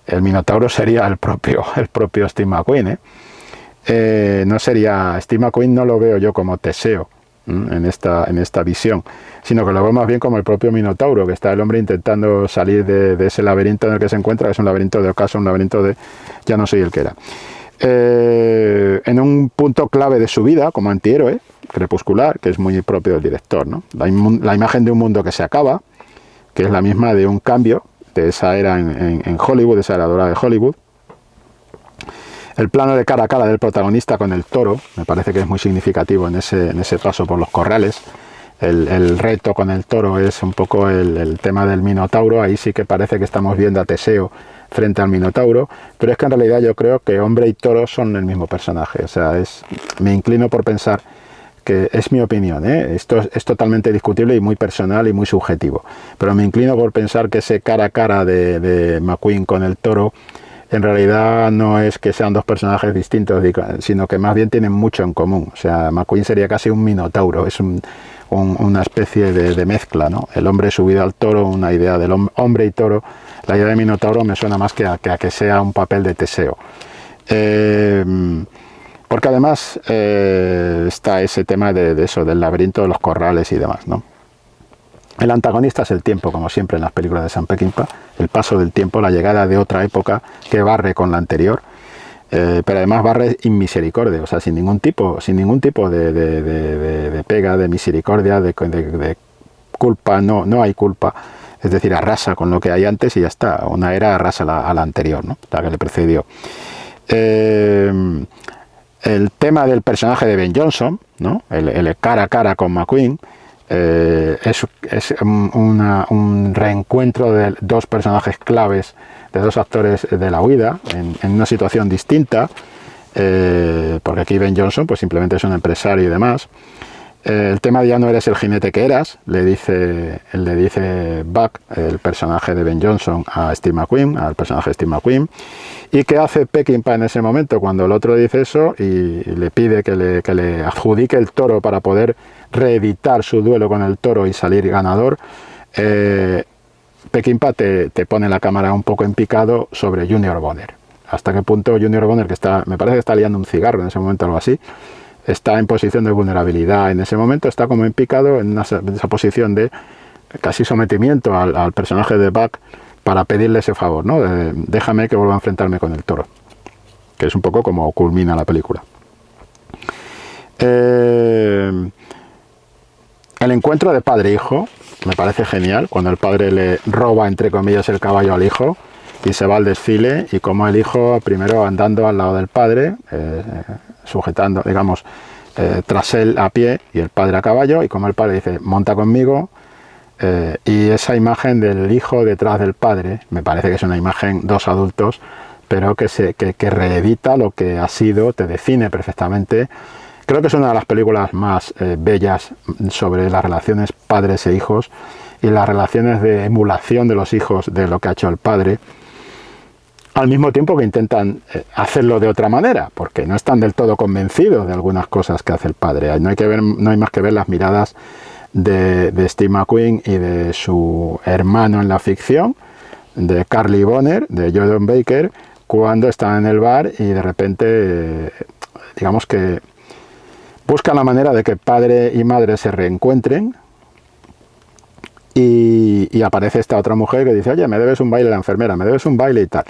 S2: El Minotauro sería el propio Steve McQueen, no sería Steve McQueen, no lo veo yo como Teseo en esta visión, sino que lo veo más bien como el propio Minotauro, que está el hombre intentando salir de ese laberinto en el que se encuentra, que es un laberinto de ocaso, un laberinto de ya no soy el que era. En un punto clave de su vida como antihéroe crepuscular, que es muy propio del director, ¿no? La imagen de un mundo que se acaba, que es la misma de un cambio de esa era en Hollywood, de esa era dorada de Hollywood. El plano de cara a cara del protagonista con el toro me parece que es muy significativo en ese paso por los corrales. El reto con el toro es un poco el tema del Minotauro. Ahí sí que parece que estamos viendo a Teseo frente al Minotauro, pero es que en realidad yo creo que hombre y toro son el mismo personaje. O sea, me inclino por pensar que es mi opinión, esto es totalmente discutible y muy personal y muy subjetivo, pero me inclino por pensar que ese cara a cara de McQueen con el toro en realidad no es que sean dos personajes distintos, sino que más bien tienen mucho en común. O sea, McQueen sería casi un Minotauro, es una especie de mezcla, ¿no? El hombre subido al toro, una idea del hombre y toro. La idea de Minotauro me suena más que a que sea un papel de Teseo. Porque además está ese tema de eso, del laberinto de los corrales y demás, ¿no? El antagonista es el tiempo, como siempre en las películas de Sam Peckinpah, el paso del tiempo, la llegada de otra época que barre con la anterior, pero además barre inmisericordia, o sea, sin ningún tipo de pega, de misericordia, de culpa, no hay culpa, es decir, arrasa con lo que hay antes y ya está, una era arrasa a la anterior, ¿no? La que le precedió. El tema del personaje de Ben Johnson, ¿no? El cara a cara con McQueen, es un reencuentro de dos personajes claves, de dos actores de la huida, en una situación distinta, porque aquí Ben Johnson pues simplemente es un empresario y demás. El tema de ya no eres el jinete que eras, le dice Buck, el personaje de Ben Johnson, a Steve McQueen, al personaje de Steve McQueen. ¿Y qué hace Peckinpah en ese momento cuando el otro dice eso y le pide que le adjudique el toro para poder reeditar su duelo con el toro y salir ganador? Peckinpah te pone la cámara un poco en picado sobre Junior Bonner. Hasta qué punto Junior Bonner, me parece que está liando un cigarro en ese momento o algo así, está en posición de vulnerabilidad en ese momento, está como en picado en esa posición de casi sometimiento al personaje de Buck para pedirle ese favor, ¿no? Déjame que vuelva a enfrentarme con el toro, que es un poco como culmina la película. El encuentro de padre e hijo me parece genial, cuando el padre le roba, entre comillas, el caballo al hijo y se va al desfile, y como el hijo primero andando al lado del padre, sujetando, digamos, tras él a pie y el padre a caballo, y como el padre dice, monta conmigo, y esa imagen del hijo detrás del padre, me parece que es una imagen, dos adultos, pero que reedita lo que ha sido, te define perfectamente. Creo que es una de las películas más bellas sobre las relaciones padres e hijos y las relaciones de emulación de los hijos de lo que ha hecho el padre, al mismo tiempo que intentan hacerlo de otra manera, porque no están del todo convencidos de algunas cosas que hace el padre. No hay más que ver las miradas de Steve McQueen y de su hermano en la ficción, de Carly Bonner, de Jordan Baker, cuando están en el bar y de repente, digamos que buscan la manera de que padre y madre se reencuentren, y aparece esta otra mujer que dice, oye, me debes un baile, la enfermera, me debes un baile y tal.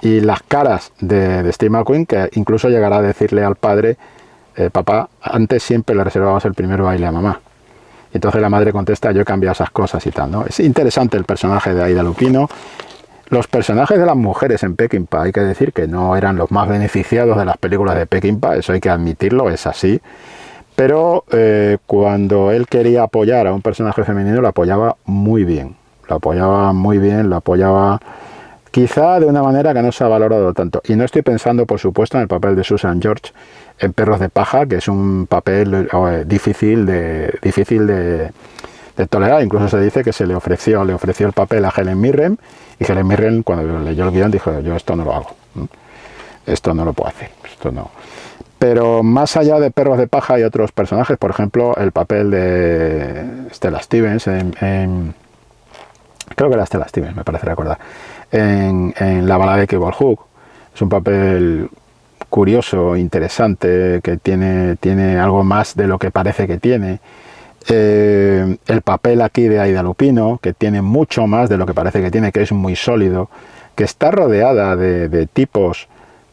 S2: Y las caras de Steve McQueen, que incluso llegará a decirle al padre, papá, antes siempre le reservabas el primer baile a mamá. Y entonces la madre contesta, yo he cambiado esas cosas y tal, ¿no? Es interesante el personaje de Aida Lupino. Los personajes de las mujeres en Peckinpah, hay que decir que no eran los más beneficiados de las películas de Peckinpah, eso hay que admitirlo, es así. Pero cuando él quería apoyar a un personaje femenino, lo apoyaba muy bien. Lo apoyaba quizá de una manera que no se ha valorado tanto. Y no estoy pensando, por supuesto, en el papel de Susan George en Perros de paja, que es un papel difícil de tolerar. Incluso se dice que se le ofreció el papel a Helen Mirren, y Helen Mirren, cuando leyó el guión, dijo, yo esto no lo hago. Esto no lo puedo hacer. Esto no. Pero más allá de Perros de paja hay otros personajes, por ejemplo, el papel de Stella Stevens creo que era Stella Stevens, me parece recordar, en La balada de Cable Hook. Es un papel curioso, interesante, que tiene algo más de lo que parece que tiene. El papel aquí de Aida Lupino, que tiene mucho más de lo que parece que tiene, que es muy sólido, que está rodeada de tipos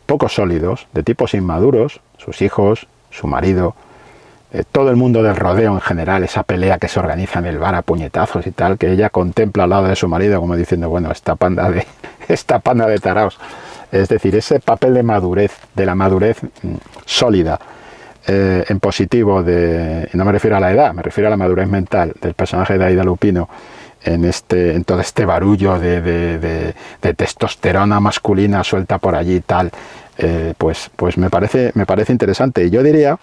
S2: poco sólidos, de tipos inmaduros, sus hijos, su marido, todo el mundo del rodeo en general, esa pelea que se organiza en el bar a puñetazos y tal, que ella contempla al lado de su marido como diciendo, bueno, esta panda de taraos. Es decir, ese papel de la madurez sólida, en positivo, y no me refiero a la edad, me refiero a la madurez mental del personaje de Aida Lupino, en todo este barullo de testosterona masculina suelta por allí y tal, pues me parece interesante. Y yo diría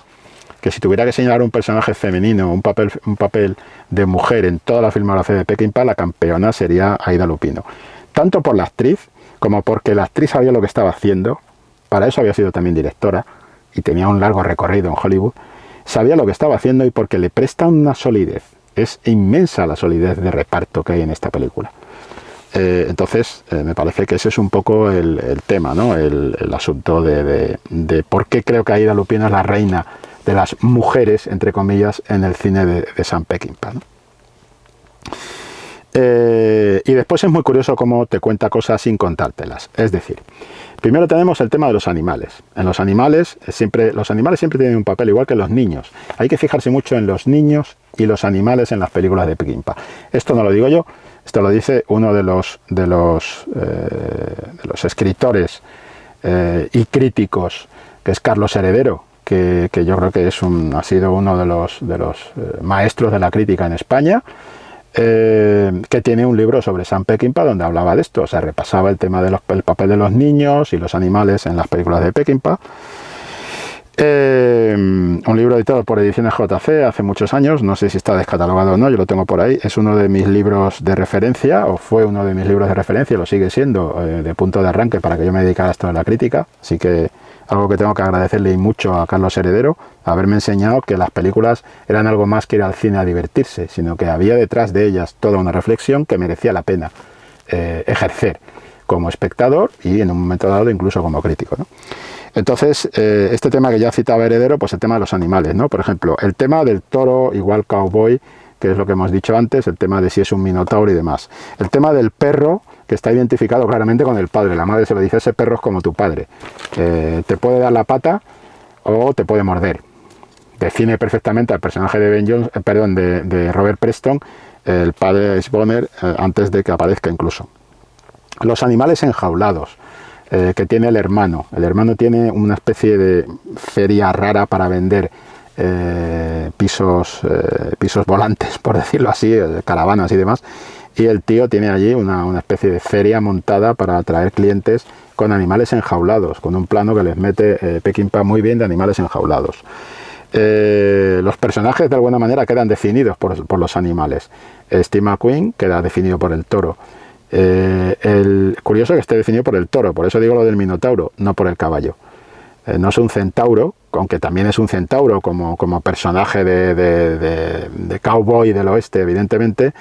S2: que si tuviera que señalar un personaje femenino, un papel de mujer en toda la filmografía de Peckinpah, la campeona sería Aida Lupino. Tanto por la actriz, como porque la actriz sabía lo que estaba haciendo, para eso había sido también directora, y tenía un largo recorrido en Hollywood, sabía lo que estaba haciendo y porque le presta una solidez. Es inmensa la solidez de reparto que hay en esta película. Entonces, me parece que ese es un poco el tema, ¿no? El asunto de por qué creo que Aida Lupino es la reina de las mujeres, entre comillas, en el cine de Sam Peckinpah, ¿no? Y después es muy curioso cómo te cuenta cosas sin contártelas. Es decir, primero tenemos el tema de los animales. En los animales siempre tienen un papel igual que los niños. Hay que fijarse mucho en los niños y los animales en las películas de Peckinpah. Esto no lo digo yo, esto lo dice uno de los escritores y críticos, que es Carlos Heredero, que yo creo que ha sido uno de los maestros de la crítica en España. Que tiene un libro sobre Sam Peckinpah donde hablaba de esto, o sea, repasaba el tema del papel de los niños y los animales en las películas de Peckinpah. Un libro editado por Ediciones JC hace muchos años, no sé si está descatalogado o no, yo lo tengo por ahí, es uno de mis libros de referencia, o fue uno de mis libros de referencia, lo sigue siendo, de punto de arranque para que yo me dedicara a esto de la crítica, así que algo que tengo que agradecerle mucho a Carlos Heredero, haberme enseñado que las películas eran algo más que ir al cine a divertirse, sino que había detrás de ellas toda una reflexión que merecía la pena ejercer como espectador y en un momento dado incluso como crítico, ¿no? Entonces, este tema que ya citaba Heredero, pues el tema de los animales, ¿no? Por ejemplo, el tema del toro igual cowboy, que es lo que hemos dicho antes, el tema de si es un minotauro y demás. El tema del perro, que está identificado claramente con el padre. La madre se lo dice, ese perro es como tu padre. Te puede dar la pata o te puede morder. Define perfectamente al personaje de Robert Preston, el padre de Bonner, antes de que aparezca incluso. Los animales enjaulados, que tiene el hermano. El hermano tiene una especie de feria rara para vender pisos volantes, por decirlo así, caravanas y demás. y el tío tiene allí una especie de feria montada para atraer clientes con animales enjaulados, con un plano que les mete Peckinpah muy bien de animales enjaulados. Los personajes de alguna manera quedan definidos por los animales. Steve McQueen queda definido por el toro. Curioso que esté definido por el toro, por eso digo lo del minotauro, no por el caballo. No es un centauro, aunque también es un centauro como personaje de cowboy del oeste, evidentemente,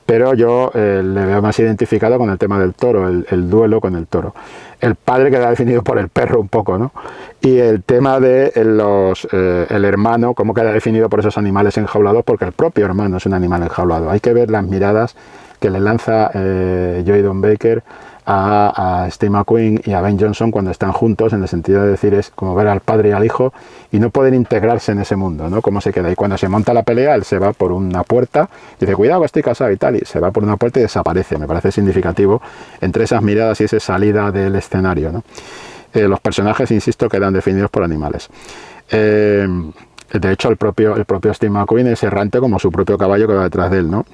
S2: pero yo le veo más identificado con el tema del toro, el duelo con el toro. El padre queda definido por el perro un poco, ¿no? Y el tema de el hermano, cómo queda definido por esos animales enjaulados, porque el propio hermano es un animal enjaulado. Hay que ver las miradas que le lanza Joey Don Baker a Steve McQueen y a Ben Johnson cuando están juntos, en el sentido de decir, es como ver al padre y al hijo y no poder integrarse en ese mundo, ¿no? Cómo se queda. Y cuando se monta la pelea, él se va por una puerta, dice, cuidado, estoy casado y tal, y se va por una puerta y desaparece. Me parece significativo entre esas miradas y esa salida del escenario, ¿no? Los personajes, insisto, quedan definidos por animales. De hecho, el propio Steve McQueen es errante como su propio caballo que va detrás de él, ¿no?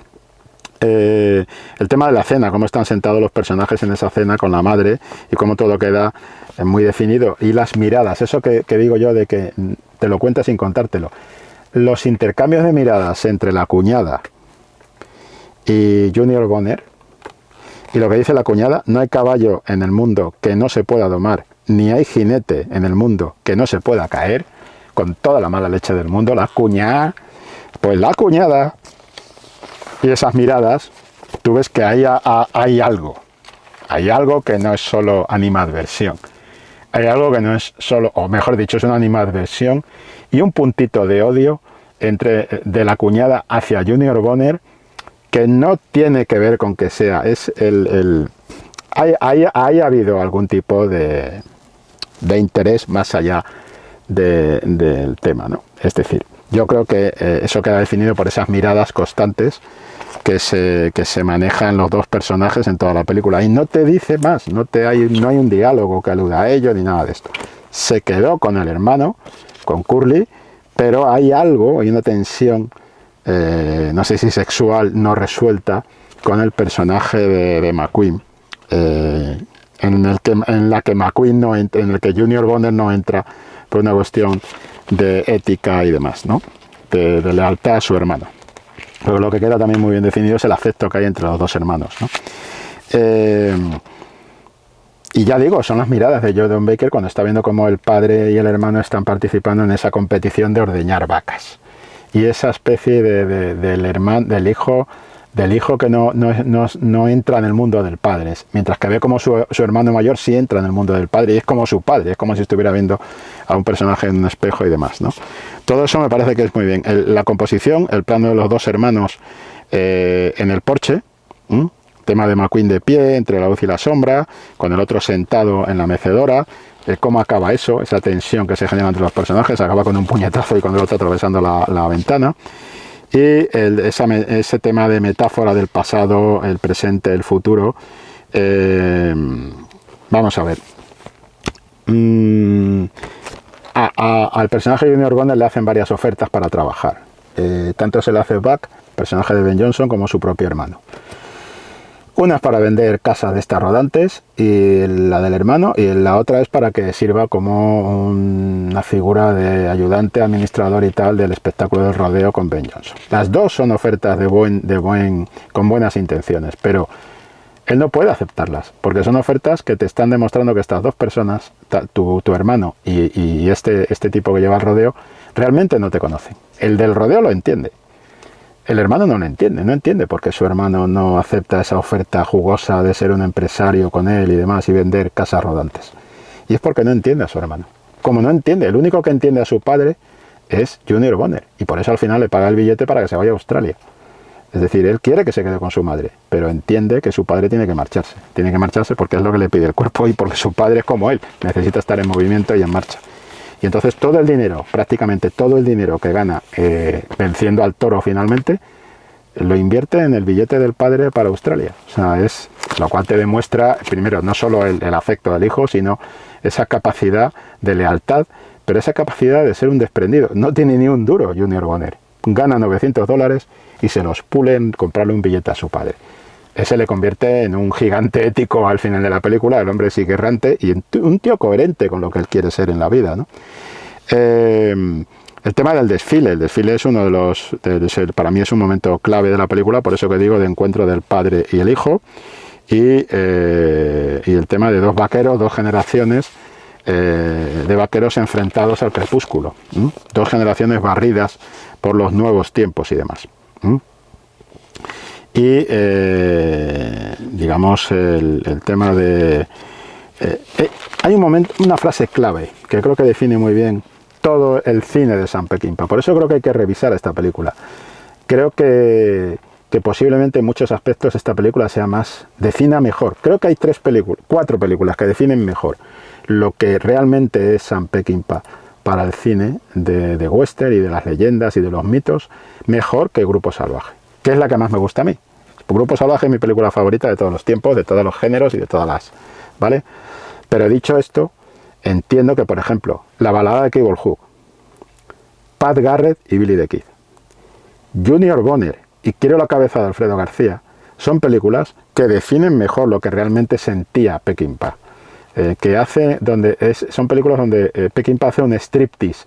S2: El tema de la cena, cómo están sentados los personajes en esa cena con la madre y cómo todo queda muy definido, y las miradas, eso que digo yo de que te lo cuenta sin contártelo, los intercambios de miradas entre la cuñada y Junior Bonner, y lo que dice la cuñada, no hay caballo en el mundo que no se pueda domar, ni hay jinete en el mundo que no se pueda caer, con toda la mala leche del mundo, la cuñada, pues la cuñada. Y esas miradas, tú ves que hay algo que no es solo animadversión, hay algo que no es solo, o mejor dicho, es una animadversión y un puntito de odio de la cuñada hacia Junior Bonner, que no tiene que ver con que sea, haya habido algún tipo de interés más allá del tema, ¿no? Es decir, yo creo que eso queda definido por esas miradas constantes que se manejan los dos personajes en toda la película, y no te dice más, no hay un diálogo que aluda a ello ni nada de esto. Se quedó con el hermano, con Curly, pero hay una tensión, no sé si sexual, no resuelta con el personaje de McQueen, en el que Junior Bonner no entra por una cuestión de ética y demás, ¿no? De lealtad a su hermano. Pero lo que queda también muy bien definido es el afecto que hay entre los dos hermanos, ¿no? Y ya digo, son las miradas de Joey Don Baker cuando está viendo cómo el padre y el hermano están participando en esa competición de ordeñar vacas. Y esa especie del hijo que no entra en el mundo del padre, mientras que ve como su hermano mayor sí entra en el mundo del padre, y es como su padre, es como si estuviera viendo a un personaje en un espejo y demás, ¿no? Todo eso me parece que es muy bien. La composición, el plano de los dos hermanos en el porche, tema de McQueen de pie, entre la luz y la sombra, con el otro sentado en la mecedora, cómo acaba eso, esa tensión que se genera entre los personajes, acaba con un puñetazo y con el otro atravesando la ventana. Y ese tema de metáfora del pasado, el presente, el futuro, vamos a ver. Al personaje de Junior Bonner le hacen varias ofertas para trabajar. Tanto se le hace Buck, personaje de Ben Johnson, como su propio hermano. Una es para vender casas de estas rodantes, y la del hermano, y la otra es para que sirva como una figura de ayudante, administrador y tal del espectáculo del rodeo con Ben Johnson. Las dos son ofertas con buenas intenciones, pero él no puede aceptarlas, porque son ofertas que te están demostrando que estas dos personas, tu hermano y este tipo que lleva el rodeo, realmente no te conocen. El del rodeo lo entiende. El hermano no lo entiende, no entiende por qué su hermano no acepta esa oferta jugosa de ser un empresario con él y demás y vender casas rodantes. Y es porque no entiende a su hermano. Como no entiende, el único que entiende a su padre es Junior Bonner, y por eso al final le paga el billete para que se vaya a Australia. Es decir, él quiere que se quede con su madre, pero entiende que su padre tiene que marcharse. Tiene que marcharse porque es lo que le pide el cuerpo y porque su padre es como él, necesita estar en movimiento y en marcha. Y entonces todo el dinero, prácticamente todo el dinero que gana venciendo al toro finalmente, lo invierte en el billete del padre para Australia. O sea, lo cual te demuestra, primero, no solo el afecto del hijo, sino esa capacidad de lealtad, pero esa capacidad de ser un desprendido. No tiene ni un duro Junior Bonner. Gana $900 y se los pule en comprarle un billete a su padre. ese le convierte en un gigante ético al final de la película. El hombre sigue errante y un tío coherente con lo que él quiere ser en la vida, ¿no? El tema del desfile. El desfile es uno de los... para mí es un momento clave de la película, por eso que digo, de encuentro del padre y el hijo. Y el tema de dos vaqueros, dos generaciones de vaqueros enfrentados al crepúsculo. Dos generaciones barridas por los nuevos tiempos y demás. Y digamos el tema de... hay un momento, una frase clave que creo que define muy bien todo el cine de Sam Peckinpah. Por eso creo que hay que revisar esta película. Creo que posiblemente en muchos aspectos esta película sea más, defina mejor. Creo que hay 4 películas que definen mejor lo que realmente es Sam Peckinpah para el cine de western y de las leyendas y de los mitos, mejor que Grupo Salvaje, que es la que más me gusta a mí. Grupo Salvaje es mi película favorita de todos los tiempos, de todos los géneros y de todas las... ¿Vale? Pero dicho esto, entiendo que, por ejemplo, La balada de Cable Hook, Pat Garrett y Billy the Kid, Junior Bonner y Quiero la cabeza de Alfredo García, son películas que definen mejor lo que realmente sentía Peckinpah. Son películas donde Peckinpah hace un striptease,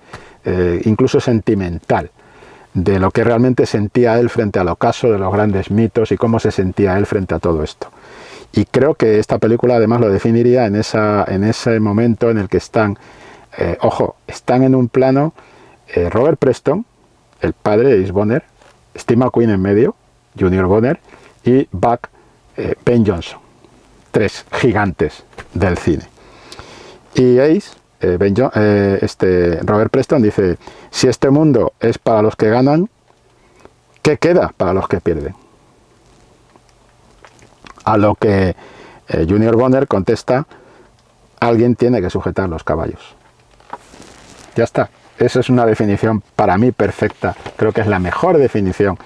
S2: incluso sentimental, de lo que realmente sentía él frente al ocaso de los grandes mitos y cómo se sentía él frente a todo esto. Y creo que esta película además lo definiría en ese momento en el que están, están en un plano Robert Preston, el padre de Ace Bonner, Steve McQueen en medio, Junior Bonner, y Buck Ben Johnson, 3 gigantes del cine. Y Ace, Robert Preston dice, si este mundo es para los que ganan, ¿qué queda para los que pierden? A lo que Junior Bonner contesta, alguien tiene que sujetar los caballos. Ya está. Esa es una definición para mí perfecta. Creo que es la mejor definición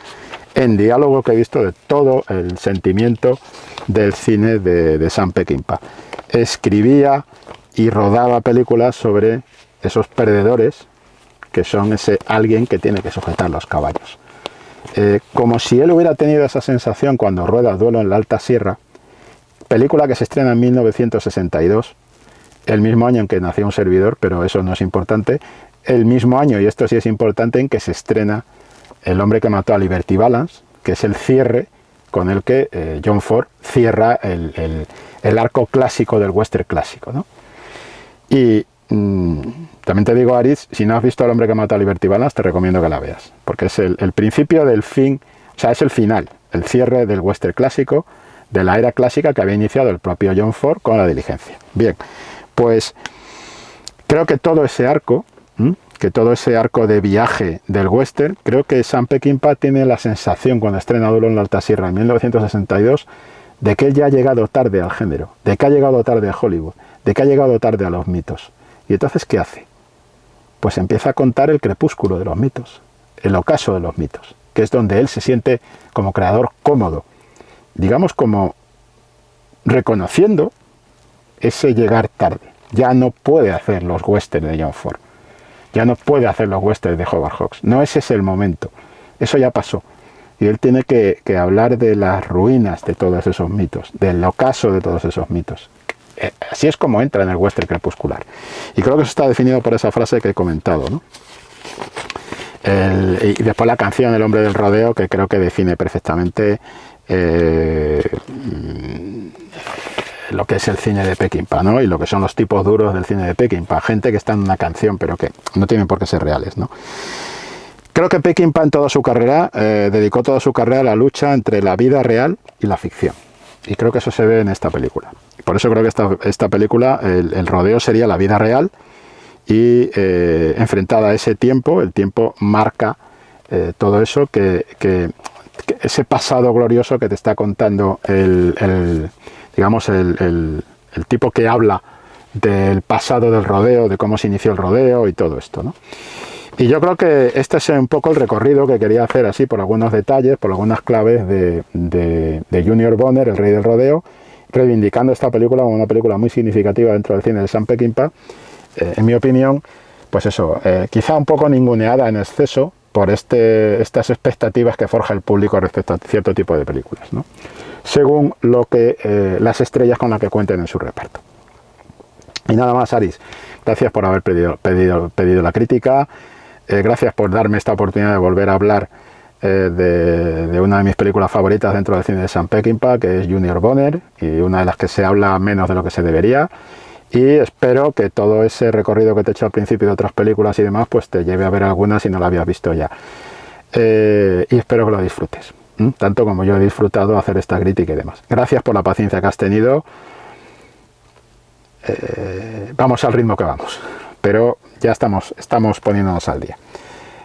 S2: en diálogo que he visto de todo el sentimiento del cine de Sam Peckinpah. Escribía y rodaba películas sobre esos perdedores que son ese alguien que tiene que sujetar los caballos. Como si él hubiera tenido esa sensación cuando rueda Duelo en la Alta Sierra, película que se estrena en 1962, el mismo año en que nació un servidor, pero eso no es importante, el mismo año, y esto sí es importante, en que se estrena El hombre que mató a Liberty Balance, que es el cierre con el que John Ford cierra el arco clásico del western clásico, ¿no? Y también te digo, Aritz, si no has visto El hombre que mató a Liberty Balance, te recomiendo que la veas, porque es el principio del fin, o sea, es el final, el cierre del western clásico, de la era clásica que había iniciado el propio John Ford con La diligencia. Bien, pues creo que todo ese arco de viaje del western, creo que Sam Peckinpah tiene la sensación cuando estrena Duelo en la Alta Sierra en 1962 de que él ya ha llegado tarde al género, de que ha llegado tarde a Hollywood, de que ha llegado tarde a los mitos. Y entonces, ¿qué hace? Pues empieza a contar el crepúsculo de los mitos, el ocaso de los mitos, que es donde él se siente como creador cómodo, digamos como reconociendo ese llegar tarde. Ya no puede hacer los westerns de John Ford, ya no puede hacer los westerns de Howard Hawks, no ese es el momento, eso ya pasó. Y él tiene que hablar de las ruinas de todos esos mitos, del ocaso de todos esos mitos. Así es como entra en el western crepuscular. Y creo que eso está definido por esa frase que he comentado, ¿no? Y después la canción El hombre del rodeo, que creo que define perfectamente lo que es el cine de Peckinpah, ¿no? Y lo que son los tipos duros del cine de Peckinpah. Gente que está en una canción, pero que no tienen por qué ser reales, ¿no? Creo que Peckinpah en toda su carrera dedicó toda su carrera a la lucha entre la vida real y la ficción. Y creo que eso se ve en esta película. Por eso creo que esta película, el rodeo sería la vida real y enfrentada a ese tiempo, el tiempo marca todo eso, que ese pasado glorioso que te está contando el tipo que habla del pasado del rodeo, de cómo se inició el rodeo y todo esto, ¿no? Y yo creo que este es un poco el recorrido que quería hacer así por algunos detalles, por algunas claves de Junior Bonner, el rey del rodeo, reivindicando esta película como una película muy significativa dentro del cine de Sam Peckinpah. En mi opinión, pues eso, quizá un poco ninguneada en exceso, por estas expectativas que forja el público respecto a cierto tipo de películas, ¿no? Según lo que las estrellas con las que cuenten en su reparto. Y nada más, Aris, gracias por haber pedido la crítica, gracias por darme esta oportunidad de volver a hablar de una de mis películas favoritas dentro del cine de Sam Peckinpah, que es Junior Bonner, y una de las que se habla menos de lo que se debería. Y espero que todo ese recorrido que te he hecho al principio de otras películas y demás, pues te lleve a ver algunas si no la habías visto ya. Y espero que lo disfrutes, tanto como yo he disfrutado hacer esta crítica y demás. Gracias por la paciencia que has tenido. Vamos al ritmo que vamos, pero ya estamos poniéndonos al día.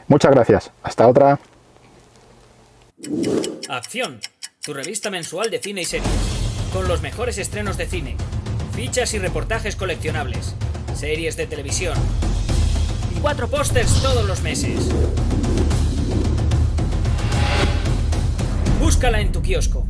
S2: Muchas gracias. Hasta otra.
S1: Acción, tu revista mensual de cine y series, con los mejores estrenos de cine, fichas y reportajes coleccionables, series de televisión y 4 pósters todos los meses. Búscala en tu kiosco.